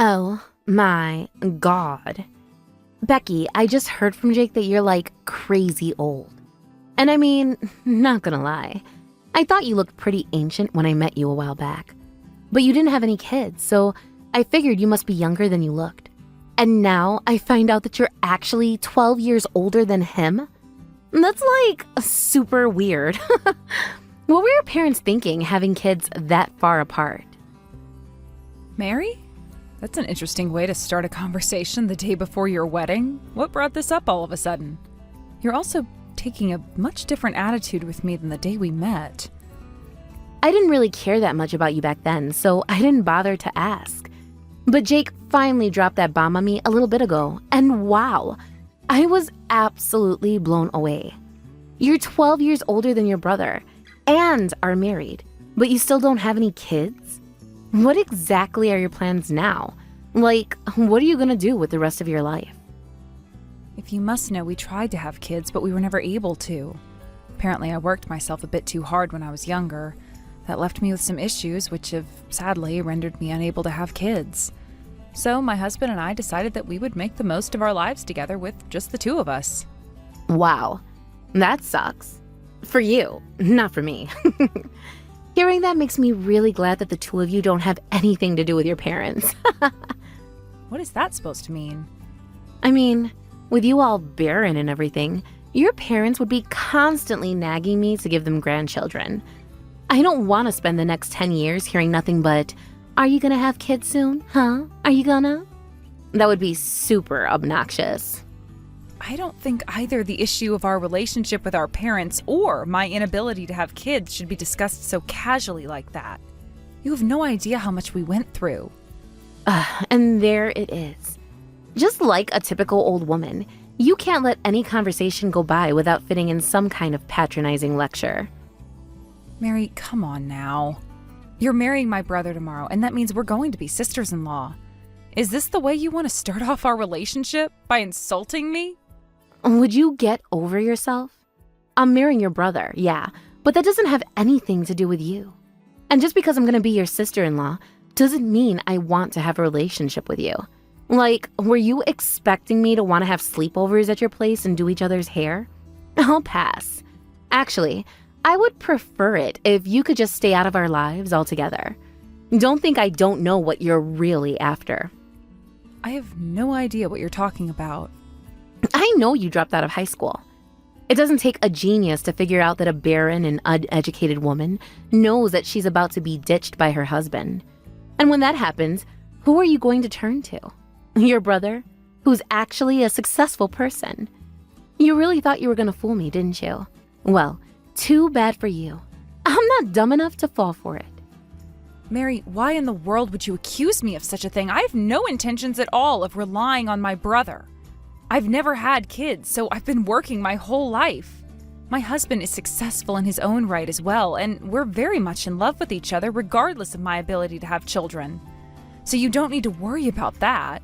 Oh my God. Becky, I just heard from Jake that you're like crazy old. And I mean, not gonna lie, I thought you looked pretty ancient when I met you a while back. But you didn't have any kids, so I figured you must be younger than you looked. And now I find out that you're actually 12 years older than him? That's like super weird. What were your parents thinking having kids that far apart? Mary? That's an interesting way to start a conversation the day before your wedding. What brought this up all of a sudden? You're also taking a much different attitude with me than the day we met. I didn't really care that much about you back then, so I didn't bother to ask. But Jake finally dropped that bomb on me a little bit ago, and wow, I was absolutely blown away. You're 12 years older than your brother and are married, but you still don't have any kids? What exactly are your plans now? Like, what are you gonna do with the rest of your life? If you must know, we tried to have kids, but we were never able to. Apparently, I worked myself a bit too hard when I was younger. That left me with some issues, which have sadly rendered me unable to have kids. So my husband and I decided that we would make the most of our lives together with just the two of us. Wow, that sucks. For you, not for me. Hearing that makes me really glad that the two of you don't have anything to do with your parents. What is that supposed to mean? I mean, with you all barren and everything, your parents would be constantly nagging me to give them grandchildren. I don't want to spend the next 10 years hearing nothing but, "Are you gonna have kids soon? Huh? Are you gonna?" That would be super obnoxious. I don't think either the issue of our relationship with our parents or my inability to have kids should be discussed so casually like that. You have no idea how much we went through. And there it is. Just like a typical old woman, you can't let any conversation go by without fitting in some kind of patronizing lecture. Mary, come on now. You're marrying my brother tomorrow, and that means we're going to be sisters-in-law. Is this the way you want to start off our relationship? By insulting me? Would you get over yourself? I'm marrying your brother, yeah, but that doesn't have anything to do with you. And just because I'm gonna be your sister-in-law doesn't mean I want to have a relationship with you. Like, were you expecting me to want to have sleepovers at your place and do each other's hair? I'll pass. Actually, I would prefer it if you could just stay out of our lives altogether. Don't think I don't know what you're really after. I have no idea what you're talking about. I know you dropped out of high school. It doesn't take a genius to figure out that a barren and uneducated woman knows that she's about to be ditched by her husband. And when that happens, who are you going to turn to? Your brother, who's actually a successful person. You really thought you were going to fool me, didn't you? Well, too bad for you. I'm not dumb enough to fall for it. Mary, why in the world would you accuse me of such a thing? I have no intentions at all of relying on my brother. I've never had kids, so I've been working my whole life. My husband is successful in his own right as well, and we're very much in love with each other regardless of my ability to have children. So you don't need to worry about that.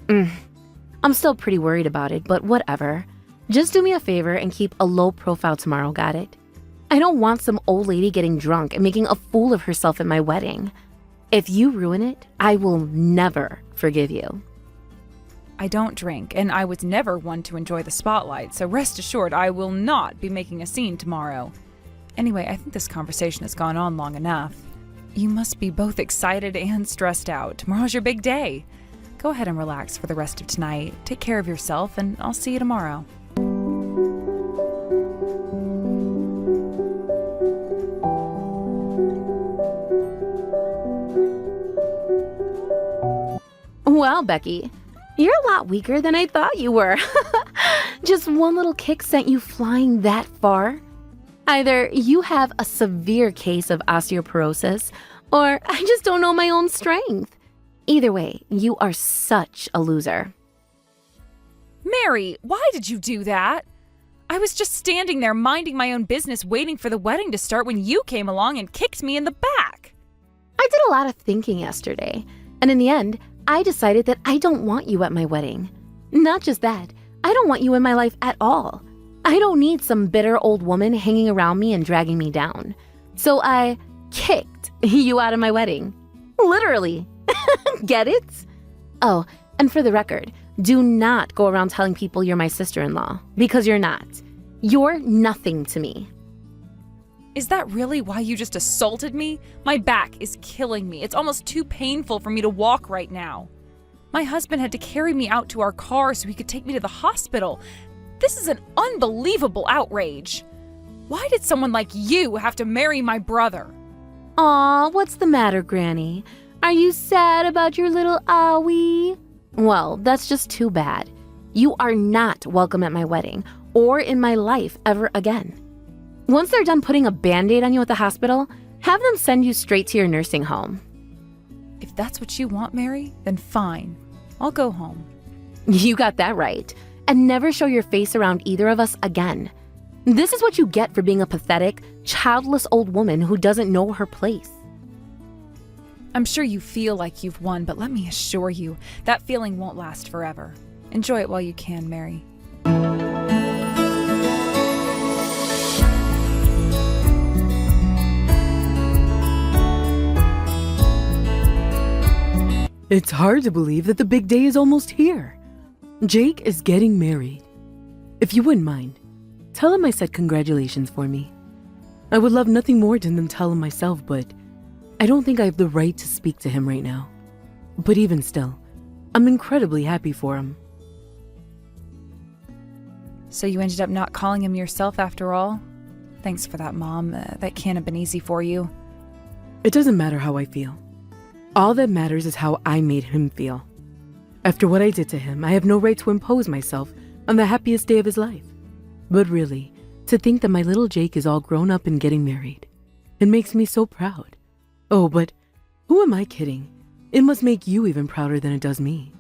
I'm still pretty worried about it, but whatever. Just do me a favor and keep a low profile tomorrow, got it? I don't want some old lady getting drunk and making a fool of herself at my wedding. If you ruin it, I will never forgive you. I don't drink, and I was never one to enjoy the spotlight, so rest assured I will not be making a scene tomorrow. Anyway, I think this conversation has gone on long enough. You must be both excited and stressed out. Tomorrow's your big day. Go ahead and relax for the rest of tonight. Take care of yourself, and I'll see you tomorrow. Well, Becky, you're a lot weaker than I thought you were. Just one little kick sent you flying that far. Either you have a severe case of osteoporosis, or I just don't know my own strength. Either way, you are such a loser. Mary, why did you do that? I was just standing there minding my own business waiting for the wedding to start when you came along and kicked me in the back. I did a lot of thinking yesterday, and in the end, I decided that I don't want you at my wedding. Not just that, I don't want you in my life at all. I don't need some bitter old woman hanging around me and dragging me down. So I kicked you out of my wedding. Literally. Get it? Oh, and for the record, do not go around telling people you're my sister-in-law, because you're not. You're nothing to me. Is that really why you just assaulted me? My back is killing me. It's almost too painful for me to walk right now. My husband had to carry me out to our car so he could take me to the hospital. This is an unbelievable outrage. Why did someone like you have to marry my brother? Aw, what's the matter, Granny? Are you sad about your little Awie? Well, that's just too bad. You are not welcome at my wedding or in my life ever again. Once they're done putting a Band-Aid on you at the hospital, have them send you straight to your nursing home. If that's what you want, Mary, then fine. I'll go home. You got that right. And never show your face around either of us again. This is what you get for being a pathetic, childless old woman who doesn't know her place. I'm sure you feel like you've won, but let me assure you, that feeling won't last forever. Enjoy it while you can, Mary. It's hard to believe that the big day is almost here. Jake is getting married. If you wouldn't mind, tell him I said congratulations for me. I would love nothing more than tell him myself, but I don't think I have the right to speak to him right now. But even still, I'm incredibly happy for him. So you ended up not calling him yourself after all? Thanks for that, Mom. That can't have been easy for you. It doesn't matter how I feel. All that matters is how I made him feel. After what I did to him, I have no right to impose myself on the happiest day of his life. But really, to think that my little Jake is all grown up and getting married, it makes me so proud. Oh, but who am I kidding? It must make you even prouder than it does me.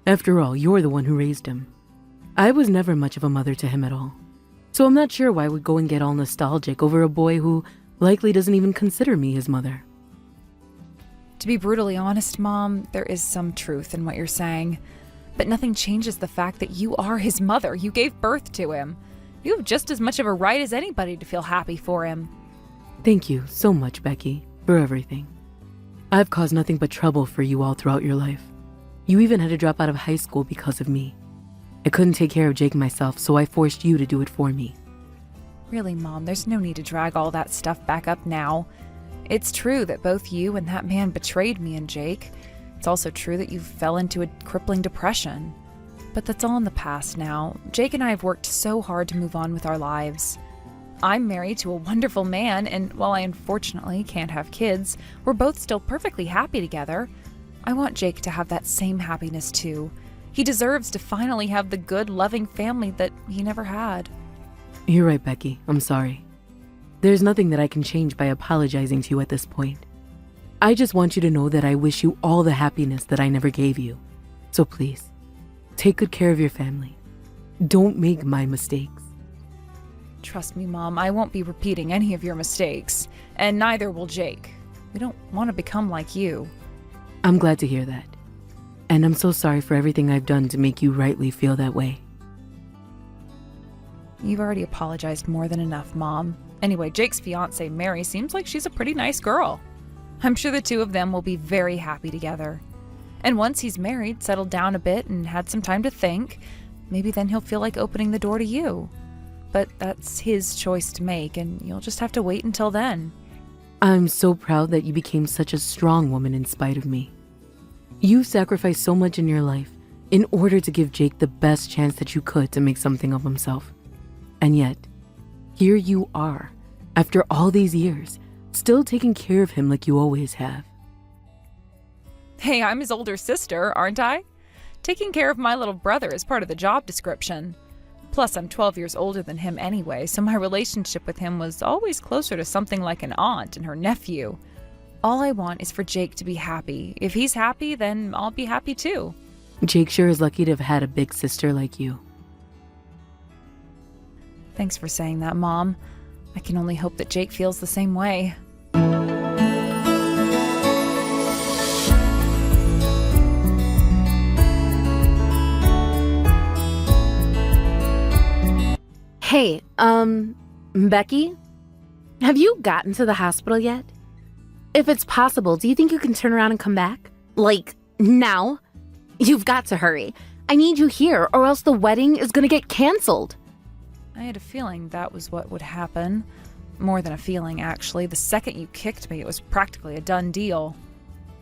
After all, you're the one who raised him. I was never much of a mother to him at all. So I'm not sure why I would go and get all nostalgic over a boy who likely doesn't even consider me his mother. To be brutally honest, Mom, there is some truth in what you're saying. But nothing changes the fact that you are his mother. You gave birth to him. You have just as much of a right as anybody to feel happy for him. Thank you so much, Becky, for everything. I've caused nothing but trouble for you all throughout your life. You even had to drop out of high school because of me. I couldn't take care of Jake myself, so I forced you to do it for me. Really, Mom, there's no need to drag all that stuff back up now. It's true that both you and that man betrayed me and Jake. It's also true that you fell into a crippling depression. But that's all in the past now. Jake and I have worked so hard to move on with our lives. I'm married to a wonderful man, and while I unfortunately can't have kids, we're both still perfectly happy together. I want Jake to have that same happiness too. He deserves to finally have the good, loving family that he never had. You're right, Becky. I'm sorry. There's nothing that I can change by apologizing to you at this point. I just want you to know that I wish you all the happiness that I never gave you. So please, take good care of your family. Don't make my mistakes. Trust me, Mom, I won't be repeating any of your mistakes, and neither will Jake. We don't want to become like you. I'm glad to hear that. And I'm so sorry for everything I've done to make you rightly feel that way. You've already apologized more than enough, Mom. Anyway, Jake's fiance, Mary, seems like she's a pretty nice girl. I'm sure the two of them will be very happy together. And once he's married, settled down a bit, and had some time to think, maybe then he'll feel like opening the door to you. But that's his choice to make, and you'll just have to wait until then. I'm so proud that you became such a strong woman in spite of me. You sacrificed so much in your life in order to give Jake the best chance that you could to make something of himself. And yet, here you are, after all these years, still taking care of him like you always have. Hey, I'm his older sister, aren't I? Taking care of my little brother is part of the job description. Plus, I'm 12 years older than him anyway, so my relationship with him was always closer to something like an aunt and her nephew. All I want is for Jake to be happy. If he's happy, then I'll be happy too. Jake sure is lucky to have had a big sister like you. Thanks for saying that, Mom. I can only hope that Jake feels the same way. Hey, Becky? Have you gotten to the hospital yet? If it's possible, do you think you can turn around and come back? Like, now? You've got to hurry. I need you here, or else the wedding is gonna get canceled. I had a feeling that was what would happen. More than a feeling, actually. The second you kicked me, it was practically a done deal.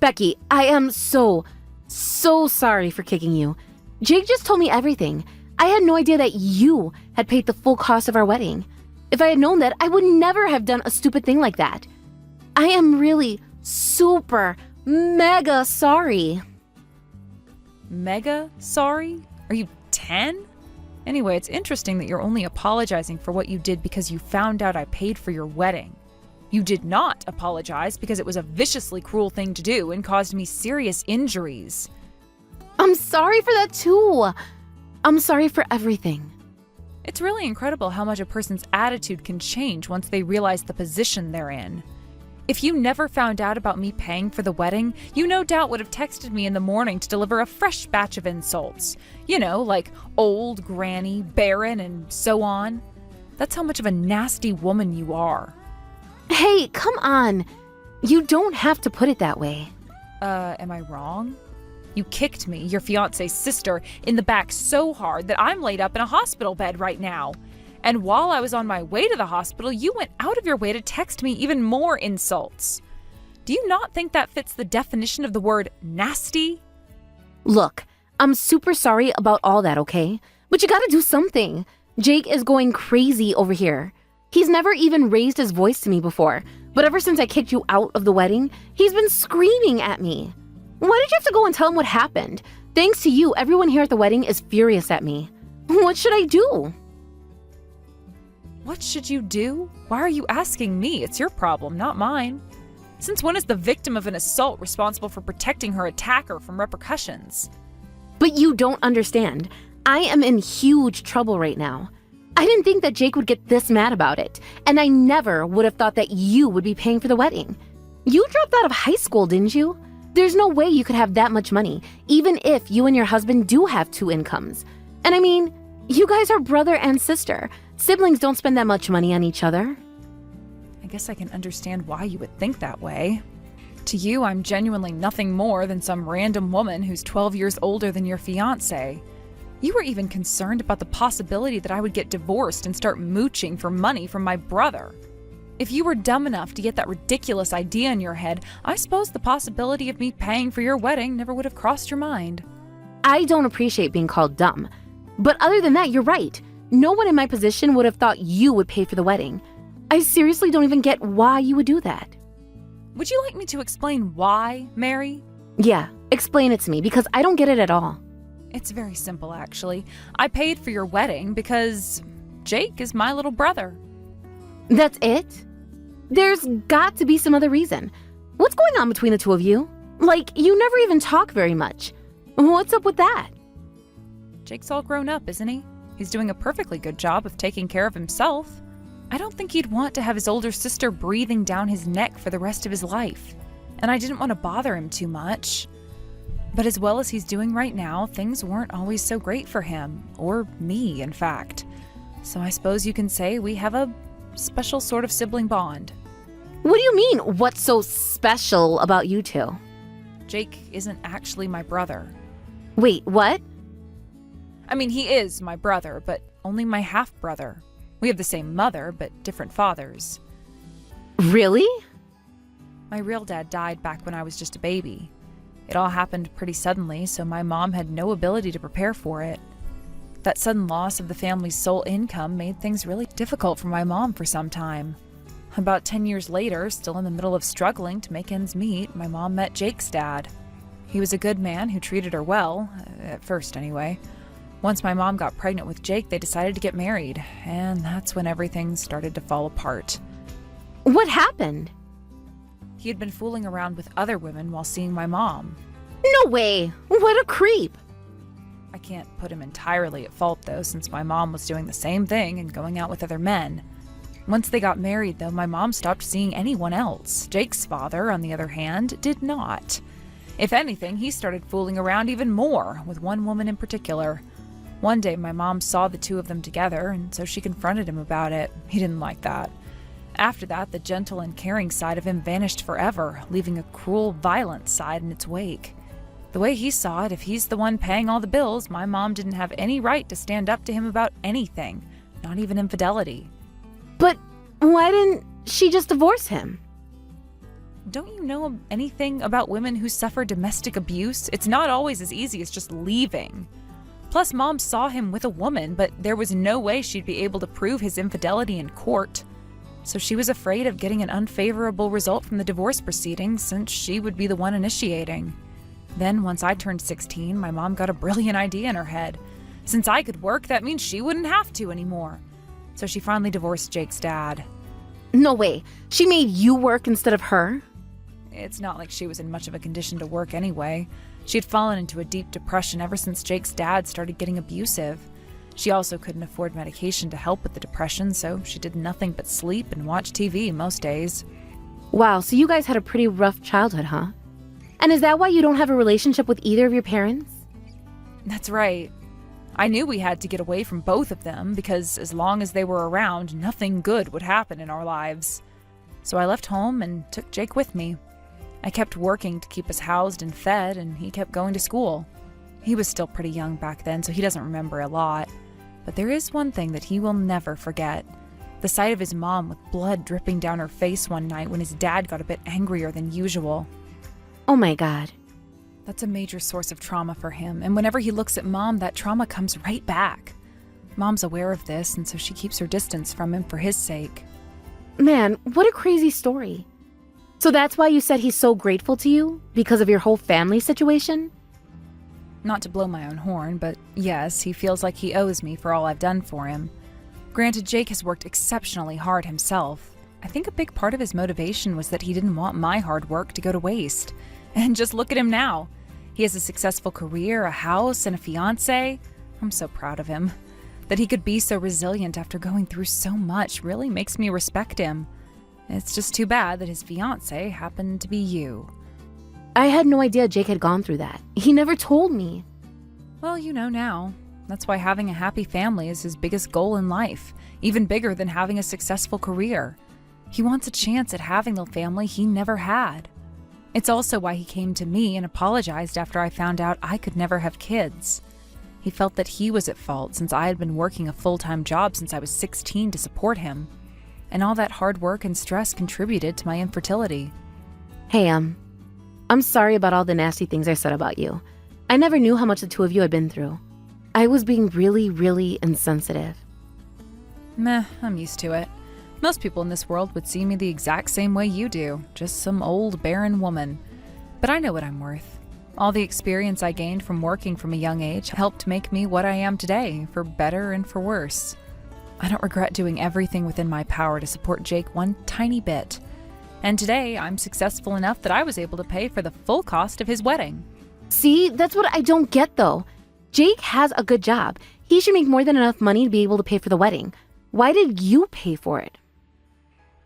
Becky, I am so sorry for kicking you. Jake just told me everything. I had no idea that you had paid the full cost of our wedding. If I had known that, I would never have done a stupid thing like that. I am really super mega sorry. Mega sorry? Are you 10? Anyway, it's interesting that you're only apologizing for what you did because you found out I paid for your wedding. You did not apologize because it was a viciously cruel thing to do and caused me serious injuries. I'm sorry for that too. I'm sorry for everything. It's really incredible how much a person's attitude can change once they realize the position they're in. If you never found out about me paying for the wedding, you no doubt would have texted me in the morning to deliver a fresh batch of insults. You know, like old, granny, barren, and so on. That's how much of a nasty woman you are. Hey, come on. You don't have to put it that way. Am I wrong? You kicked me, your fiance's sister, in the back so hard that I'm laid up in a hospital bed right now. And while I was on my way to the hospital, you went out of your way to text me even more insults. Do you not think that fits the definition of the word nasty? Look, I'm super sorry about all that, okay? But you gotta do something. Jake is going crazy over here. He's never even raised his voice to me before, but ever since I kicked you out of the wedding, he's been screaming at me. Why did you have to go and tell him what happened? Thanks to you, everyone here at the wedding is furious at me. What should I do? What should you do? Why are you asking me? It's your problem, not mine. Since when is the victim of an assault responsible for protecting her attacker from repercussions? But you don't understand. I am in huge trouble right now. I didn't think that Jake would get this mad about it, and I never would have thought that you would be paying for the wedding. You dropped out of high school, didn't you? There's no way you could have that much money, even if you and your husband do have two incomes. And I mean, you guys are brother and sister. Siblings don't spend that much money on each other. I guess I can understand why you would think that way. To you, I'm genuinely nothing more than some random woman who's 12 years older than your fiance. You were even concerned about the possibility that I would get divorced and start mooching for money from my brother. If you were dumb enough to get that ridiculous idea in your head, I suppose the possibility of me paying for your wedding never would have crossed your mind. I don't appreciate being called dumb. But other than that, you're right. No one in my position would have thought you would pay for the wedding. I seriously don't even get why you would do that. Would you like me to explain why, Mary? Yeah, explain it to me, because I don't get it at all. It's very simple, actually. I paid for your wedding because Jake is my little brother. That's it? There's got to be some other reason. What's going on between the two of you? Like, you never even talk very much. What's up with that? Jake's all grown up, isn't he? He's doing a perfectly good job of taking care of himself. I don't think he'd want to have his older sister breathing down his neck for the rest of his life. And I didn't want to bother him too much. But as well as he's doing right now, things weren't always so great for him. Or me, in fact. So I suppose you can say we have a special sort of sibling bond. What do you mean, what's so special about you two? Jake isn't actually my brother. Wait, what? I mean, he is my brother, but only my half-brother. We have the same mother, but different fathers. Really? My real dad died back when I was just a baby. It all happened pretty suddenly, so my mom had no ability to prepare for it. That sudden loss of the family's sole income made things really difficult for my mom for some time. About 10 years later, still in the middle of struggling to make ends meet, my mom met Jake's dad. He was a good man who treated her well, at first anyway. Once my mom got pregnant with Jake, they decided to get married, and that's when everything started to fall apart. What happened? He had been fooling around with other women while seeing my mom. No way! What a creep! I can't put him entirely at fault, though, since my mom was doing the same thing and going out with other men. Once they got married, though, my mom stopped seeing anyone else. Jake's father, on the other hand, did not. If anything, he started fooling around even more, with one woman in particular. One day, my mom saw the two of them together, and so she confronted him about it. He didn't like that. After that, the gentle and caring side of him vanished forever, leaving a cruel, violent side in its wake. The way he saw it, if he's the one paying all the bills, my mom didn't have any right to stand up to him about anything, not even infidelity. But why didn't she just divorce him? Don't you know anything about women who suffer domestic abuse? It's not always as easy as just leaving. Plus, Mom saw him with a woman, but there was no way she'd be able to prove his infidelity in court. So she was afraid of getting an unfavorable result from the divorce proceedings since she would be the one initiating. Then, once I turned 16, my mom got a brilliant idea in her head. Since I could work, that means she wouldn't have to anymore. So she finally divorced Jake's dad. No way. She made you work instead of her? It's not like she was in much of a condition to work anyway. She had fallen into a deep depression ever since Jake's dad started getting abusive. She also couldn't afford medication to help with the depression, so she did nothing but sleep and watch TV most days. Wow, so you guys had a pretty rough childhood, huh? And is that why you don't have a relationship with either of your parents? That's right. I knew we had to get away from both of them because as long as they were around, nothing good would happen in our lives. So I left home and took Jake with me. I kept working to keep us housed and fed, and he kept going to school. He was still pretty young back then, so he doesn't remember a lot. But there is one thing that he will never forget. The sight of his mom with blood dripping down her face one night when his dad got a bit angrier than usual. Oh my God. That's a major source of trauma for him, and whenever he looks at Mom, that trauma comes right back. Mom's aware of this, and so she keeps her distance from him for his sake. Man, what a crazy story. So that's why you said he's so grateful to you? Because of your whole family situation? Not to blow my own horn, but yes, he feels like he owes me for all I've done for him. Granted, Jake has worked exceptionally hard himself. I think a big part of his motivation was that he didn't want my hard work to go to waste. And just look at him now. He has a successful career, a house, and a fiance. I'm so proud of him. That he could be so resilient after going through so much really makes me respect him. It's just too bad that his fiance happened to be you. I had no idea Jake had gone through that. He never told me. Well, you know now. That's why having a happy family is his biggest goal in life, even bigger than having a successful career. He wants a chance at having the family he never had. It's also why he came to me and apologized after I found out I could never have kids. He felt that he was at fault since I had been working a full-time job since I was 16 to support him. And all that hard work and stress contributed to my infertility. Hey, I'm sorry about all the nasty things I said about you. I never knew how much the two of you had been through. I was being really, really insensitive. Meh, I'm used to it. Most people in this world would see me the exact same way you do, just some old, barren woman. But I know what I'm worth. All the experience I gained from working from a young age helped make me what I am today, for better and for worse. I don't regret doing everything within my power to support Jake one tiny bit. And today, I'm successful enough that I was able to pay for the full cost of his wedding. See, that's what I don't get though. Jake has a good job. He should make more than enough money to be able to pay for the wedding. Why did you pay for it?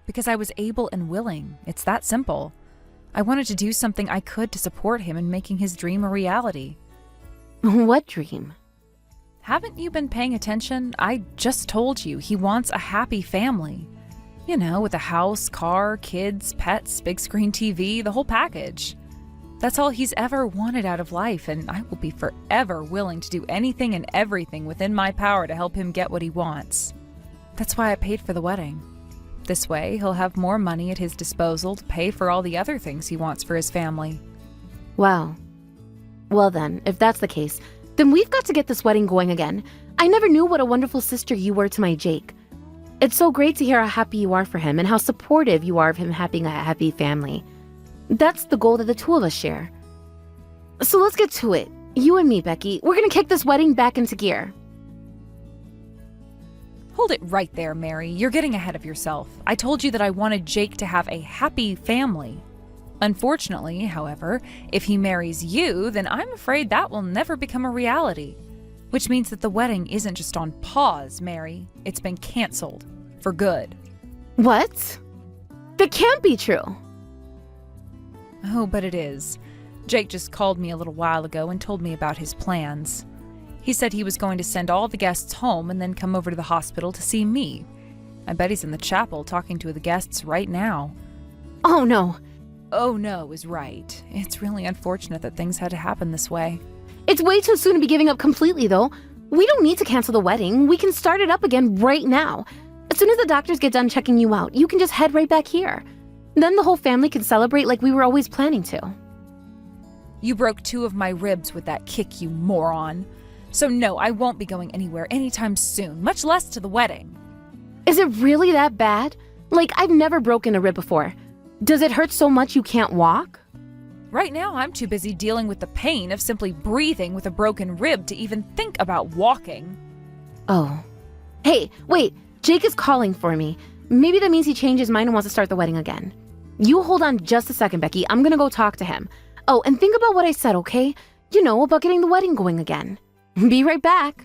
Because I was able and willing. It's that simple. I wanted to do something I could to support him in making his dream a reality. What dream? Haven't you been paying attention? I just told you he wants a happy family. You know, with a house, car, kids, pets, big screen TV, the whole package. That's all he's ever wanted out of life, and I will be forever willing to do anything and everything within my power to help him get what he wants. That's why I paid for the wedding. This way, he'll have more money at his disposal to pay for all the other things he wants for his family. Wow. Well then, if that's the case, then we've got to get this wedding going again. I never knew what a wonderful sister you were to my Jake. It's so great to hear how happy you are for him and how supportive you are of him having a happy family. That's the goal that the two of us share. So let's get to it. You and me, Becky, we're gonna kick this wedding back into gear. Hold it right there, Mary. You're getting ahead of yourself. I told you that I wanted Jake to have a happy family. Unfortunately, however, if he marries you, then I'm afraid that will never become a reality. Which means that the wedding isn't just on pause, Mary. It's been canceled. For good. What? That can't be true. Oh, but it is. Jake just called me a little while ago and told me about his plans. He said he was going to send all the guests home and then come over to the hospital to see me. I bet he's in the chapel talking to the guests right now. Oh no. "oh no" is right. It's really unfortunate that things had to happen this way. It's way too soon to be giving up completely, though. We don't need to cancel the wedding. We can start it up again right now. As soon as the doctors get done checking you out, you can just head right back here. Then the whole family can celebrate like we were always planning to. You broke 2 of my ribs with that kick, you moron. So no, I won't be going anywhere anytime soon, much less to the wedding. Is it really that bad? Like, I've never broken a rib before. Does it hurt so much you can't walk? Right now, I'm too busy dealing with the pain of simply breathing with a broken rib to even think about walking. Oh. Hey, wait, Jake is calling for me. Maybe that means he changed his mind and wants to start the wedding again. You hold on just a second, Becky. I'm gonna go talk to him. Oh, and think about what I said, okay? You know, about getting the wedding going again. Be right back.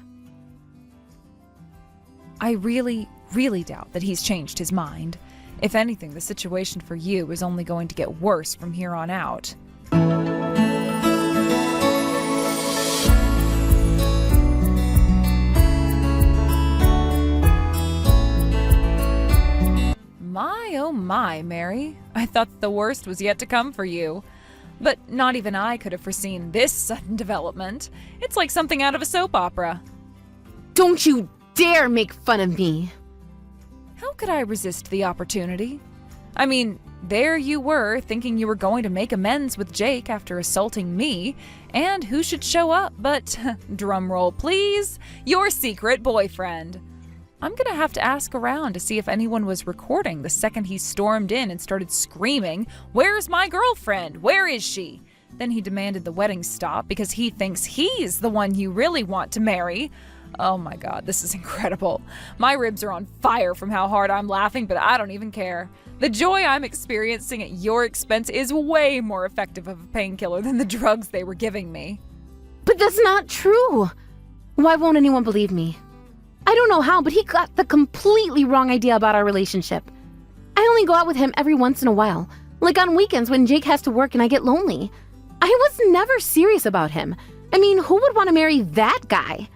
I really, really doubt that he's changed his mind. If anything, the situation for you is only going to get worse from here on out. My, oh my, Mary. I thought the worst was yet to come for you. But not even I could have foreseen this sudden development. It's like something out of a soap opera. Don't you dare make fun of me. How could I resist the opportunity? I mean, there you were, thinking you were going to make amends with Jake after assaulting me, and who should show up but, drumroll please, your secret boyfriend. I'm gonna have to ask around to see if anyone was recording the second he stormed in and started screaming, "Where's my girlfriend? Where is she?" Then he demanded the wedding stop because he thinks he's the one you really want to marry. Oh my god, this is incredible. My ribs are on fire from how hard I'm laughing, but I don't even care. The joy I'm experiencing at your expense is way more effective of a painkiller than the drugs they were giving me. But that's not true. Why won't anyone believe me? I don't know how, but he got the completely wrong idea about our relationship. I only go out with him every once in a while, like on weekends when Jake has to work and I get lonely. I was never serious about him. I mean, who would want to marry that guy?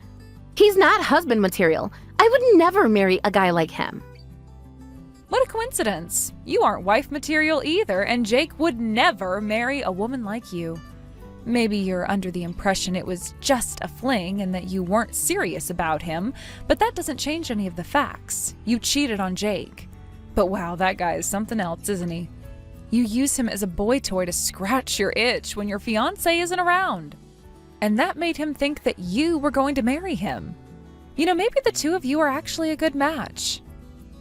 He's not husband material. I would never marry a guy like him. What a coincidence. You aren't wife material either, and Jake would never marry a woman like you. Maybe you're under the impression it was just a fling and that you weren't serious about him, but that doesn't change any of the facts. You cheated on Jake. But wow, that guy is something else, isn't he? You use him as a boy toy to scratch your itch when your fiance isn't around. And that made him think that you were going to marry him. You know, maybe the 2 of you are actually a good match.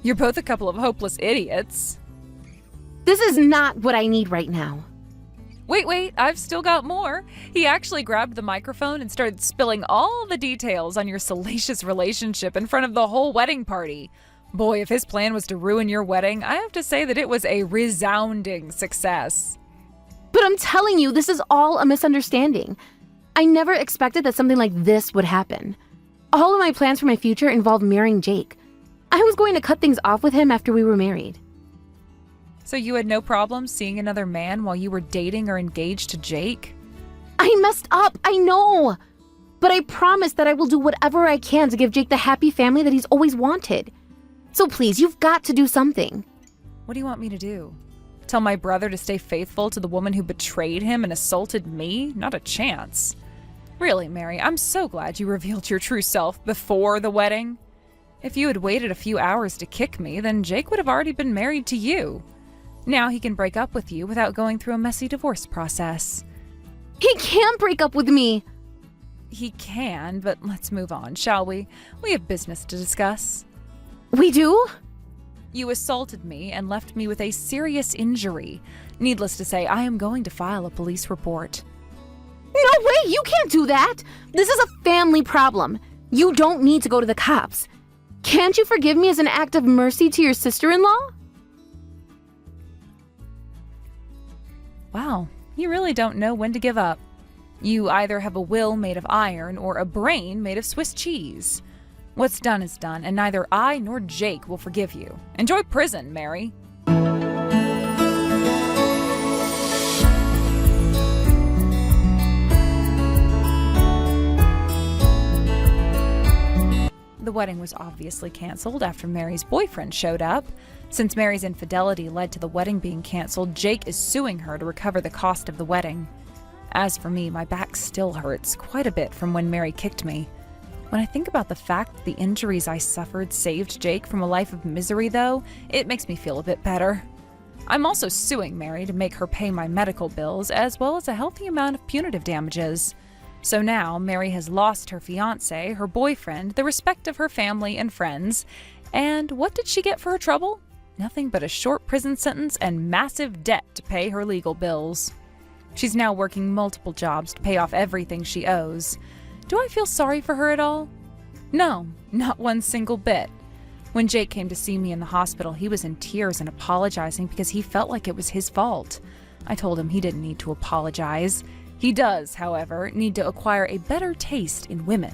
You're both a couple of hopeless idiots. This is not what I need right now. Wait, I've still got more. He actually grabbed the microphone and started spilling all the details on your salacious relationship in front of the whole wedding party. Boy, if his plan was to ruin your wedding, I have to say that it was a resounding success. But I'm telling you, this is all a misunderstanding. I never expected that something like this would happen. All of my plans for my future involved marrying Jake. I was going to cut things off with him after we were married. So you had no problem seeing another man while you were dating or engaged to Jake? I messed up, I know. But I promise that I will do whatever I can to give Jake the happy family that he's always wanted. So please, you've got to do something. What do you want me to do? Tell my brother to stay faithful to the woman who betrayed him and assaulted me? Not a chance. Really, Mary, I'm so glad you revealed your true self before the wedding. If you had waited a few hours to kick me, then Jake would have already been married to you. Now he can break up with you without going through a messy divorce process. He can't break up with me. He can, but let's move on, shall we? We have business to discuss. We do? You assaulted me and left me with a serious injury. Needless to say, I am going to file a police report. No way, you can't do that. This is a family problem. You don't need to go to the cops. Can't you forgive me as an act of mercy to your sister-in-law? Wow, you really don't know when to give up. You either have a will made of iron or a brain made of Swiss cheese. What's done is done, and neither I nor Jake will forgive you. Enjoy prison, Mary. The The wedding was obviously canceled after Mary's boyfriend showed up. Since Mary's infidelity led to the wedding being canceled, Jake is suing her to recover the cost of the wedding. As for me, my back still hurts quite a bit from when Mary kicked me. When I think about the fact that the injuries I suffered saved Jake from a life of misery, though, it makes me feel a bit better. I'm also suing Mary to make her pay my medical bills, as well as a healthy amount of punitive damages. So now, Mary has lost her fiance, her boyfriend, the respect of her family and friends. And what did she get for her trouble? Nothing but a short prison sentence and massive debt to pay her legal bills. She's now working multiple jobs to pay off everything she owes. Do I feel sorry for her at all? No, not one single bit. When Jake came to see me in the hospital, he was in tears and apologizing because he felt like it was his fault. I told him he didn't need to apologize. He does, however, need to acquire a better taste in women.